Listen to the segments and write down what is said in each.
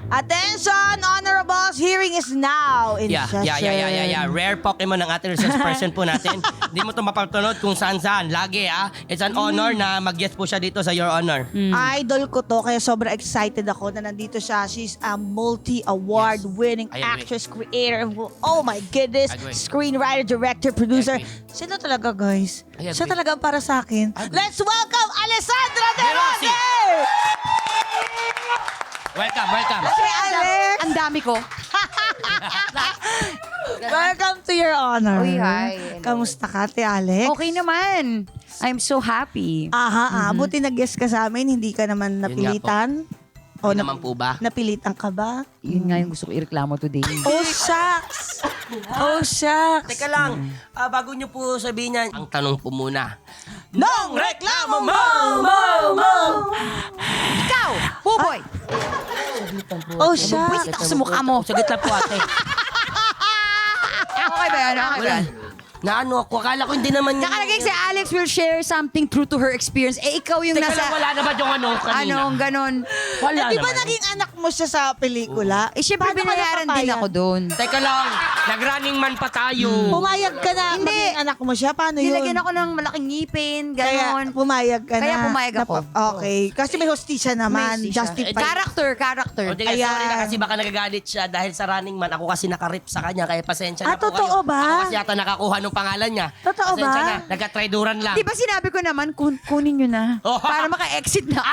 Attention, honorables, hearing is now in session. Yeah. Rare Pokemon ng ating research person po natin. Hindi mo ito mapapanood kung saan-saan. Lagi, It's an honor na mag-guest po siya dito sa Your Honor. Idol ko to, kaya sobrang excited ako na nandito siya. She's a multi-award winning I agree. actress, creator. Oh my goodness. Agree. Screenwriter, director, producer. I agree. Sino talaga, guys? I agree. Siya talaga para sa akin. Agree. Let's welcome Alessandra De De Rossi. Rossi! Welcome. Hey, Alex! Ang dami ko. Welcome to Your Honor. Uy, hi. Hello. Kamusta ka, Ate Alex? Okay naman. I'm so happy. Buti nag-guest ka sa amin, hindi ka naman napilitan. O, Hindi naman po ba? napilitan ka ba? Yun nga yung gusto ko ireklamo today. Oh, shucks! Oh, shucks! Teka lang, bago niyo po sabihin yan, ang tanong po muna. Nong reklamo mo! Ikaw, Puboy! Oh, Buwis shucks! ako sa mukha mo. Saglit lang po ate. Okay ba yan? Okay ba yan? Naano ako, akala ko hindi naman Nakalagay si Alex will share something true to her experience. Eh, ikaw yung Teka nasa... lang, wala naman yung kanina. Anong ganon. Wala Di ba naman. naging anak mo siya sa pelikula? Eh, syempre Paano ka binayaran din napapayag? ako doon. Teka lang, nag-running man pa tayo. Pumayag ka na Hindi. maging anak mo siya? Paano yun? Nilagyan ako ng malaking ngipin, Kaya ganon. pumayag ka na. Kaya pumayag ako. Okay. Kasi may hostisya naman. May siya. Justified. Character. O, teka, sorry Ayan. na kasi baka nagagalit siya dahil sa running man. Ako kasi nakarip sa kanya, kaya pasensya na po totoo kayo. ba? Ako kasi yata nakakuha ng pangalan niya. Totoo Pasensya ba? na, nagka-triduran lang. Di ba sinabi ko naman, kunin nyo na. Oh. Para maka-exit na.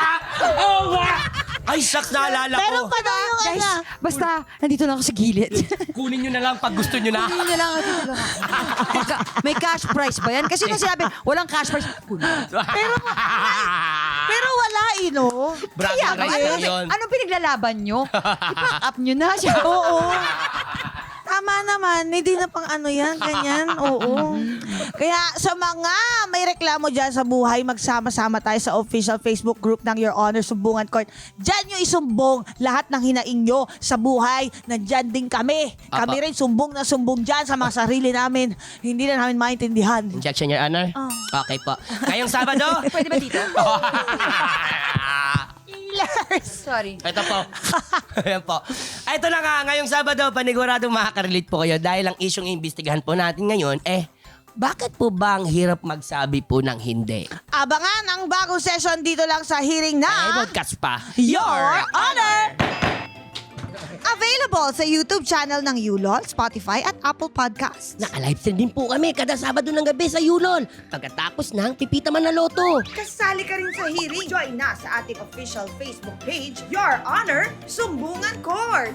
Ay, shucks, naalala Pero ko. paano yung Guys, ano? basta nandito lang ako sa gilid. Kunin nyo na lang pag gusto nyo na. Kunin nyo lang. Dito lang ako. May cash prize ba yan? Kasi nung sinabi, walang cash prize. Kunin. Pero wala, no? Bragging Kaya, rights lang yun. anong pinaglalaban nyo? I-pack up nyo na siya. Oo. Tama naman, hindi na pang ano yan, ganyan. Oo. Kaya sa mga may reklamo dyan sa buhay, magsama-sama tayo sa official Facebook group ng Your Honor Sumbungan Court. Diyan nyo isumbong lahat ng hinaing nyo sa buhay. Nandyan din kami. Apa. Kami rin sumbong na sumbong dyan sa mga sarili namin. Hindi na namin maintindihan. Injection, Your Honor? Oh. Okay po. Ngayong Sabado? Pwede ba dito? Sorry. Ito po. Ayan po. Ito na nga, ngayong Sabado, paniguradong makaka-relate po kayo dahil ang isyong imbestigahan po natin ngayon, bakit po ba ang hirap magsabi po ng hindi? Abangan ang bagong session dito lang sa hearing na Podcast pa. Your Honor! Available sa YouTube channel ng Yulol, Spotify at Apple Podcasts. Naka-livestream din po kami kada Sabado ng gabi sa Yulol. Pagkatapos ng Pipita Manaloto. Kasali ka rin sa hearing. Join na sa ating official Facebook page, Your Honor Sumbungan Court.